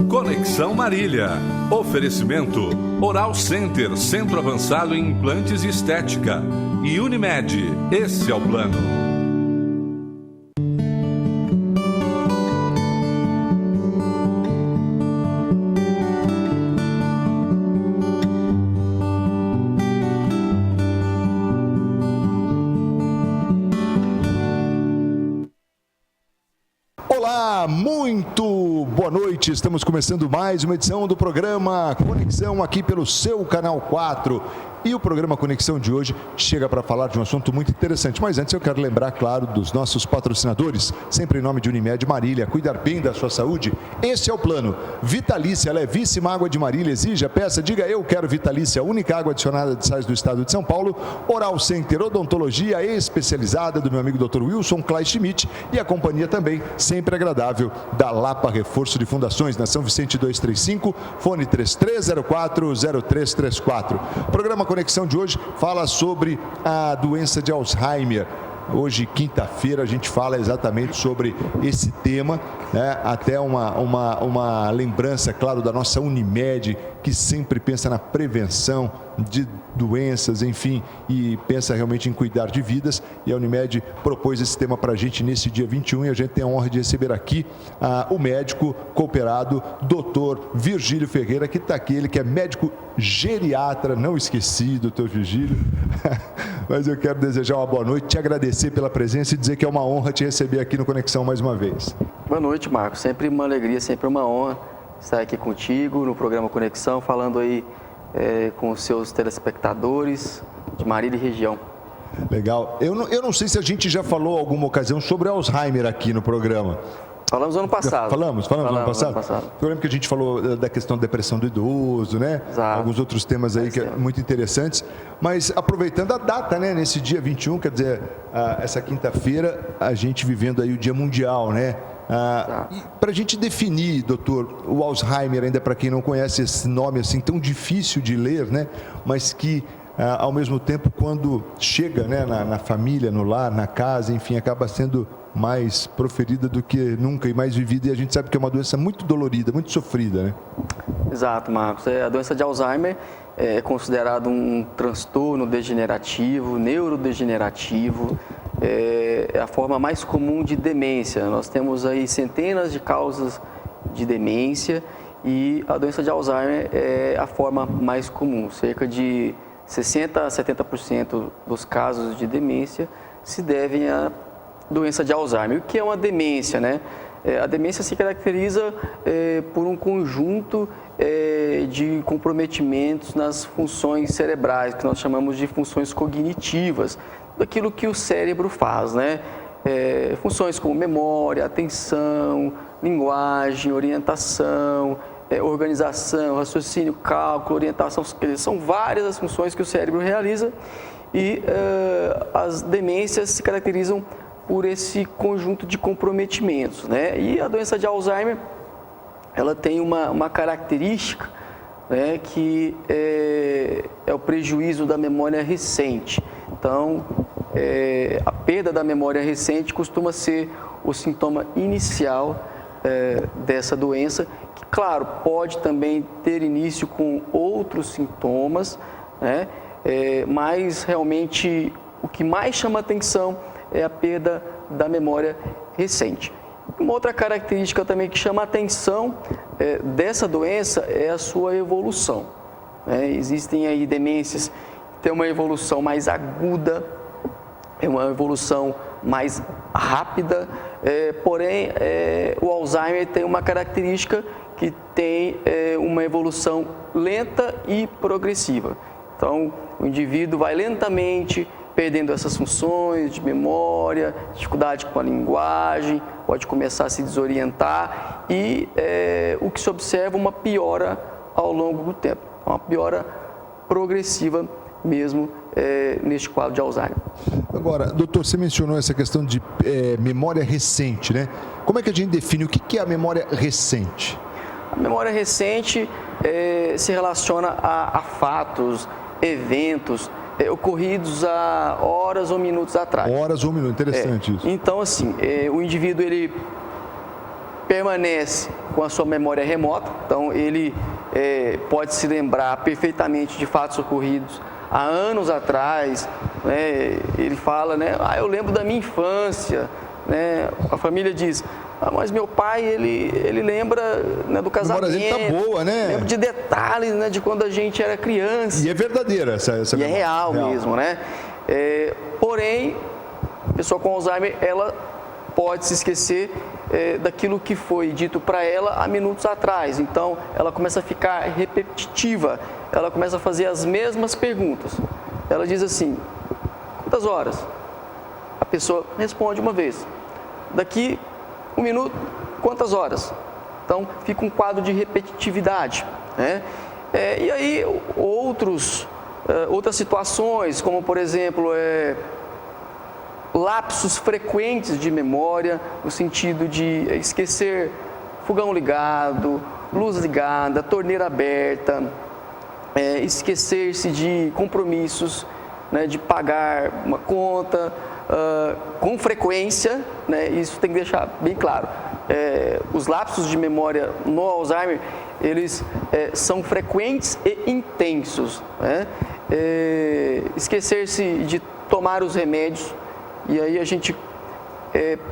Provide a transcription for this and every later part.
Conexão Marília. Oferecimento Oral Center, Centro Avançado em Implantes e Estética. E Unimed, esse é o plano. Muito boa noite, estamos começando mais uma edição do programa Conexão aqui pelo seu Canal 4. E o programa Conexão de hoje chega para falar de um assunto muito interessante. Mas antes eu quero lembrar, claro, dos nossos patrocinadores, sempre em nome de Unimed Marília, cuidar bem da sua saúde. Esse é o plano. Vitalícia, levíssima água de Marília, exija, peça, diga eu quero Vitalícia, a única água adicionada de sais do estado de São Paulo. Oral Center, odontologia especializada do meu amigo Dr. Wilson Klein Schmidt e a companhia também, sempre agradável, da Lapa Reforço de Fundações, na São Vicente 235, fone 33040334. Programa Conexão de hoje fala sobre a doença de Alzheimer. Hoje, quinta-feira, a gente fala exatamente sobre esse tema, né? Até uma lembrança, claro, da nossa Unimed, que sempre pensa na prevenção de doenças, enfim, e pensa realmente em cuidar de vidas. E a Unimed propôs esse tema para a gente nesse dia 21 e a gente tem a honra de receber aqui o médico cooperado, doutor Virgílio Ferreira, que está aqui, ele que é médico geriatra, não esqueci, doutor Virgílio, mas eu quero desejar uma boa noite, te agradecer pela presença e dizer que é uma honra te receber aqui no Conexão mais uma vez. Boa noite, Marcos, sempre uma alegria, sempre uma honra estar aqui contigo no programa Conexão, falando aí com os seus telespectadores de Marília e região. Legal. Eu não sei se a gente já falou alguma ocasião sobre Alzheimer aqui no programa. Falamos ano passado. Falamos ano passado? Eu lembro que a gente falou da questão da depressão do idoso, né? Exato. Alguns outros temas aí que muito interessantes. Mas aproveitando a data, né? Nesse dia 21, quer dizer, essa quinta-feira, a gente vivendo aí o Dia Mundial, né? Para a gente definir, doutor, o Alzheimer, ainda para quem não conhece esse nome assim tão difícil de ler, né? Mas que ao mesmo tempo, quando chega, né, na família, no lar, na casa, enfim, acaba sendo mais proferida do que nunca e mais vivida, e a gente sabe que é uma doença muito dolorida, muito sofrida, né? Exato, Marcos. A doença de Alzheimer é considerado um transtorno degenerativo, neurodegenerativo, é a forma mais comum de demência. Nós temos aí centenas de causas de demência e a doença de Alzheimer é a forma mais comum. Cerca de 60% a 70% dos casos de demência se devem à doença de Alzheimer. O que é uma demência, né? A demência se caracteriza por um conjunto de comprometimentos nas funções cerebrais, que nós chamamos de funções cognitivas, daquilo que o cérebro faz, né? Funções como memória, atenção, linguagem, orientação, organização, raciocínio, cálculo, orientação, são várias as funções que o cérebro realiza e as demências se caracterizam por esse conjunto de comprometimentos, né? E a doença de Alzheimer, ela tem uma característica, né, que é o prejuízo da memória recente. Então, a perda da memória recente costuma ser o sintoma inicial dessa doença, que, claro, pode também ter início com outros sintomas, né? Mas realmente o que mais chama atenção é a perda da memória recente. Uma outra característica também que chama atenção dessa doença é a sua evolução, né? Existem aí demências que têm uma evolução mais aguda, uma evolução mais rápida, porém o Alzheimer tem uma característica que tem uma evolução lenta e progressiva. Então, o indivíduo vai lentamente perdendo essas funções de memória, dificuldade com a linguagem, pode começar a se desorientar e o que se observa uma piora ao longo do tempo, uma piora progressiva mesmo neste quadro de Alzheimer. Agora, doutor, você mencionou essa questão de memória recente, né? Como é que a gente define o que é a memória recente? A memória recente se relaciona a fatos, eventos ocorridos há horas ou minutos atrás. Horas ou minutos, interessante isso. Então, assim, o indivíduo ele permanece com a sua memória remota, então ele pode se lembrar perfeitamente de fatos ocorridos há anos atrás, né? Ele fala, né? Eu lembro da minha infância, né? A família diz, mas meu pai, ele lembra, né, do casamento. A memória dele tá boa, né? Lembra de detalhes, né, de quando a gente era criança. E é verdadeira essa e memória. É real mesmo, né? Porém, a pessoa com Alzheimer, ela pode se esquecer daquilo que foi dito para ela há minutos atrás. Então, ela começa a ficar repetitiva, ela começa a fazer as mesmas perguntas. Ela diz assim, quantas horas? A pessoa responde uma vez. Daqui 1 minuto, quantas horas? Então, fica um quadro de repetitividade, né? E aí, outras situações, como por exemplo, lapsos frequentes de memória, no sentido de esquecer fogão ligado, luz ligada, torneira aberta, esquecer-se de compromissos, né, de pagar uma conta com frequência, né, isso tem que deixar bem claro. Os lapsos de memória no Alzheimer, eles são frequentes e intensos, né? Esquecer-se de tomar os remédios, e aí a gente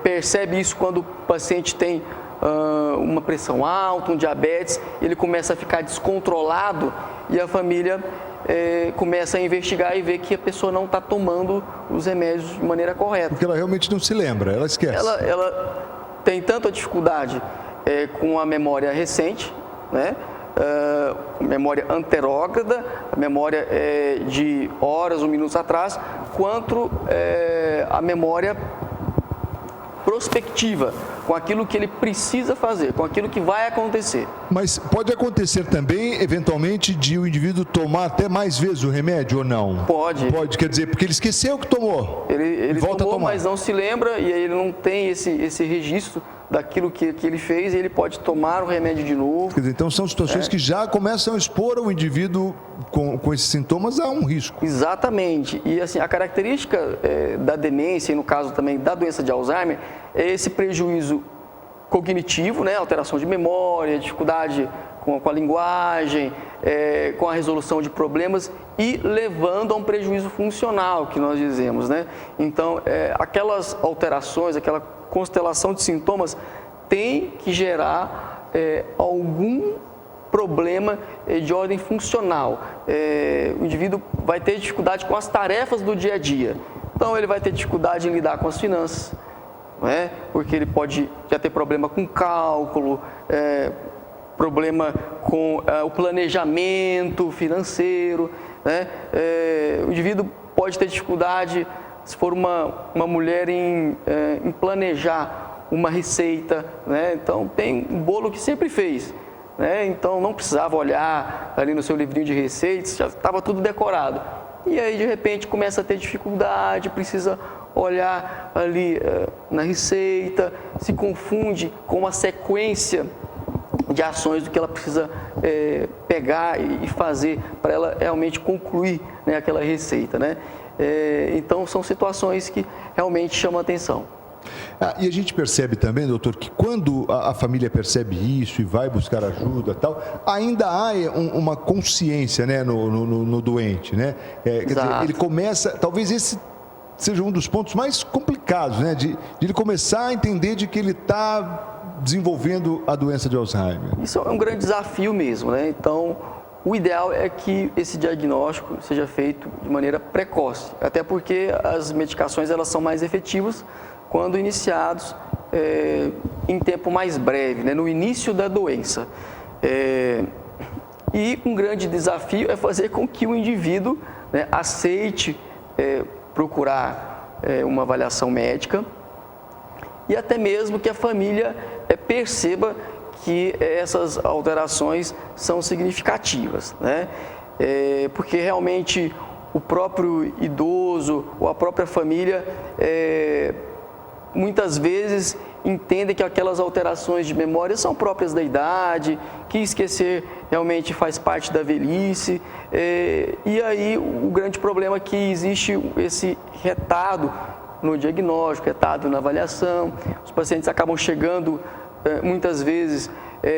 percebe isso quando o paciente tem uma pressão alta, um diabetes, ele começa a ficar descontrolado e a família começa a investigar e ver que a pessoa não está tomando os remédios de maneira correta. Porque ela realmente não se lembra, ela esquece. Ela tem tanta dificuldade com a memória recente, né? Memória anterógrada, a memória de horas ou minutos atrás, quanto a memória prospectiva, com aquilo que ele precisa fazer, com aquilo que vai acontecer. Mas pode acontecer também, eventualmente, de o indivíduo tomar até mais vezes o remédio ou não? Pode. Pode, quer dizer, porque ele esqueceu que tomou. Ele tomou, mas não se lembra, e aí ele não tem esse registro daquilo que ele fez, e ele pode tomar o remédio de novo. Quer dizer, então são situações que já começam a expor o indivíduo com esses sintomas a um risco. Exatamente. E assim, a característica da demência, e no caso também da doença de Alzheimer, é esse prejuízo cognitivo, né? Alteração de memória, dificuldade com a linguagem, com a resolução de problemas e levando a um prejuízo funcional, que nós dizemos, né? Então, aquelas alterações, aquela constelação de sintomas tem que gerar algum problema de ordem funcional. O indivíduo vai ter dificuldade com as tarefas do dia a dia. Então, ele vai ter dificuldade em lidar com as finanças, não é? Porque ele pode já ter problema com cálculo, problema com o planejamento financeiro, né? O indivíduo pode ter dificuldade, se for uma mulher, em planejar uma receita, né? Então, tem um bolo que sempre fez, né? Então, não precisava olhar ali no seu livrinho de receitas, já estava tudo decorado. E aí, de repente, começa a ter dificuldade, precisa olhar ali na receita, se confunde com a sequência de ações do que ela precisa pegar e fazer para ela realmente concluir, né, aquela receita, né? Então, são situações que realmente chamam a atenção. E a gente percebe também, doutor, que quando a família percebe isso e vai buscar ajuda e tal, ainda há uma consciência, né, no doente, né? Quer dizer, ele começa, talvez esse seja um dos pontos mais complicados, né, de ele começar a entender de que ele está desenvolvendo a doença de Alzheimer. Isso é um grande desafio mesmo, né? Então, o ideal é que esse diagnóstico seja feito de maneira precoce, até porque as medicações elas são mais efetivas quando iniciados em tempo mais breve, né, no início da doença. E um grande desafio é fazer com que o indivíduo, né, aceite procurar uma avaliação médica e até mesmo que a família perceba que essas alterações são significativas, né? Porque realmente o próprio idoso ou a própria família muitas vezes entendem que aquelas alterações de memória são próprias da idade, que esquecer realmente faz parte da velhice, e aí o grande problema é que existe esse retardo no diagnóstico, retardo na avaliação, os pacientes acabam chegando muitas vezes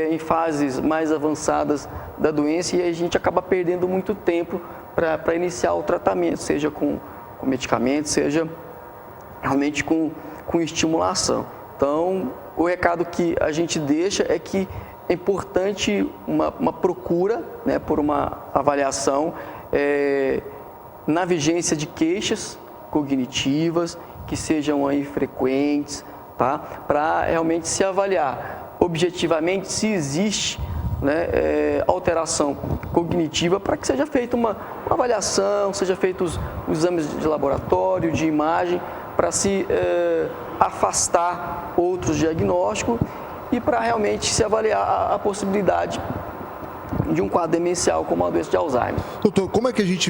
em fases mais avançadas da doença, e aí a gente acaba perdendo muito tempo para iniciar o tratamento, seja com medicamento, seja realmente com estimulação. Então, o recado que a gente deixa é que é importante uma procura, né, por uma avaliação na vigência de queixas cognitivas que sejam aí frequentes, tá? Para realmente se avaliar objetivamente se existe, né, alteração cognitiva, para que seja feita uma avaliação, seja feitos os exames de laboratório, de imagem, para se afastar outros diagnósticos e para realmente se avaliar a possibilidade de um quadro demencial como a doença de Alzheimer. Doutor, como é que a gente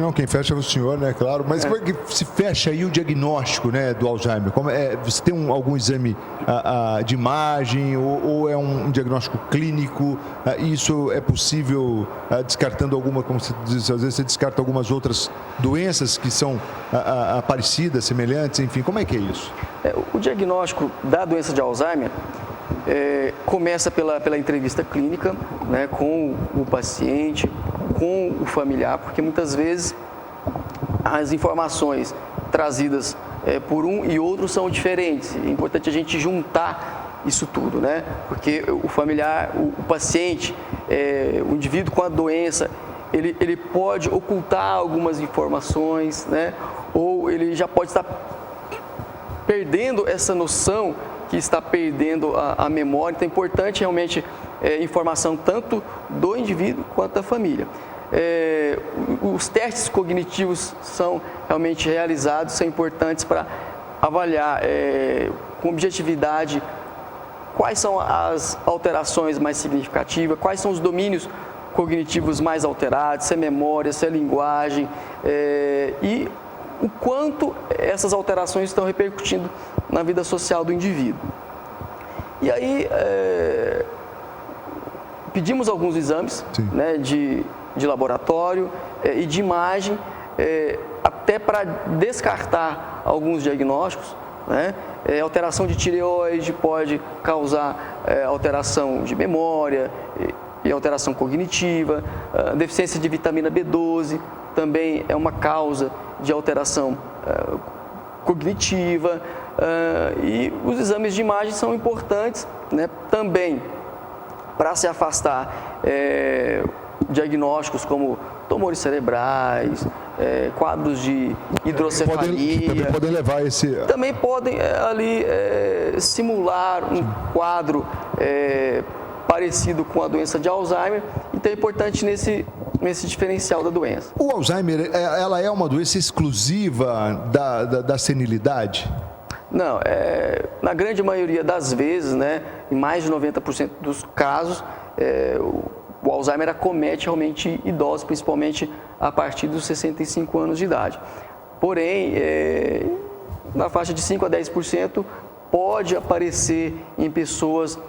não, quem fecha é o senhor, né, claro, mas como é que se fecha aí o diagnóstico, né, do Alzheimer? Você tem algum exame de imagem ou é um diagnóstico clínico? Isso é possível descartando como você diz, às vezes você descarta algumas outras doenças que são parecidas, semelhantes, enfim, como é que é isso? O diagnóstico da doença de Alzheimer começa pela entrevista clínica, né, com o paciente, com o familiar, porque muitas vezes as informações trazidas por um e outro são diferentes. É importante a gente juntar isso tudo, né? Porque o familiar, o paciente, o indivíduo com a doença, ele pode ocultar algumas informações, né? Ou ele já pode estar perdendo essa noção que está perdendo a memória. Então é importante realmente informação tanto do indivíduo quanto da família. Os testes cognitivos são realmente realizados, são importantes para avaliar com objetividade quais são as alterações mais significativas, quais são os domínios cognitivos mais alterados, se é memória, se é linguagem, e o quanto essas alterações estão repercutindo na vida social do indivíduo. E aí, pedimos alguns exames, né, de laboratório e de imagem, até para descartar alguns diagnósticos, né? Alteração de tireoide pode causar alteração de memória e alteração cognitiva, deficiência de vitamina B12 também é uma causa de alteração cognitiva, e os exames de imagem são importantes, né, também para se afastar diagnósticos como tumores cerebrais, quadros de hidrocefalia. Também podem levar esse... Também podem ali simular um quadro parecido com a doença de Alzheimer, então é importante nesse diferencial da doença. O Alzheimer, ela é uma doença exclusiva da senilidade? Não, na grande maioria das vezes, né, em mais de 90% dos casos, o Alzheimer acomete realmente idosos, principalmente a partir dos 65 anos de idade. Porém, na faixa de 5 a 10% pode aparecer em pessoas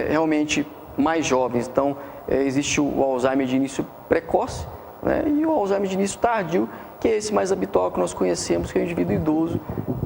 realmente mais jovens. Então, existe o Alzheimer de início precoce, né, e o Alzheimer de início tardio, que é esse mais habitual que nós conhecemos, que é o indivíduo idoso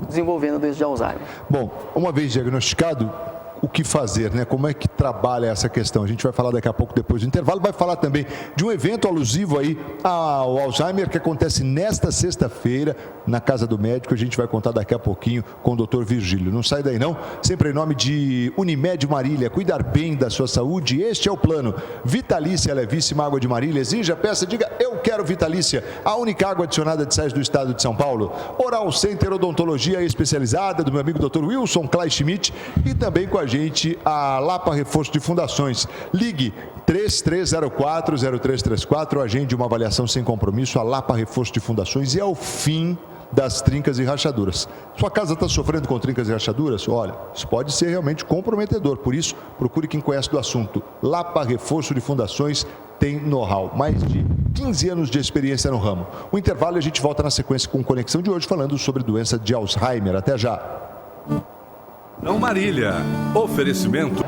desenvolvendo a doença de Alzheimer. Bom, uma vez diagnosticado, o que fazer, né? Como é que trabalha essa questão? A gente vai falar daqui a pouco, depois do intervalo, vai falar também de um evento alusivo aí ao Alzheimer que acontece nesta sexta-feira na Casa do Médico. A gente vai contar daqui a pouquinho com o Dr. Virgílio. Não sai daí não, sempre em nome de Unimed Marília, cuidar bem da sua saúde, este é o plano. Vitalícia, levíssima água de Marília, exija, peça, diga, eu quero Vitalícia, a única água adicionada de sais do estado de São Paulo. Oral Center Odontologia especializada do meu amigo Dr. Wilson Klein Schmidt e também com a gente a Lapa Reforço de Fundações. Ligue 3304-0334, agende uma avaliação sem compromisso, a Lapa Reforço de Fundações, e é o fim das trincas e rachaduras. Sua casa está sofrendo com trincas e rachaduras? Olha, isso pode ser realmente comprometedor, por isso procure quem conhece do assunto. Lapa Reforço de Fundações tem know-how, mais de 15 anos de experiência no ramo. O intervalo e a gente volta na sequência com Conexão de hoje, falando sobre doença de Alzheimer. Até já! Não Marília. Oferecimento.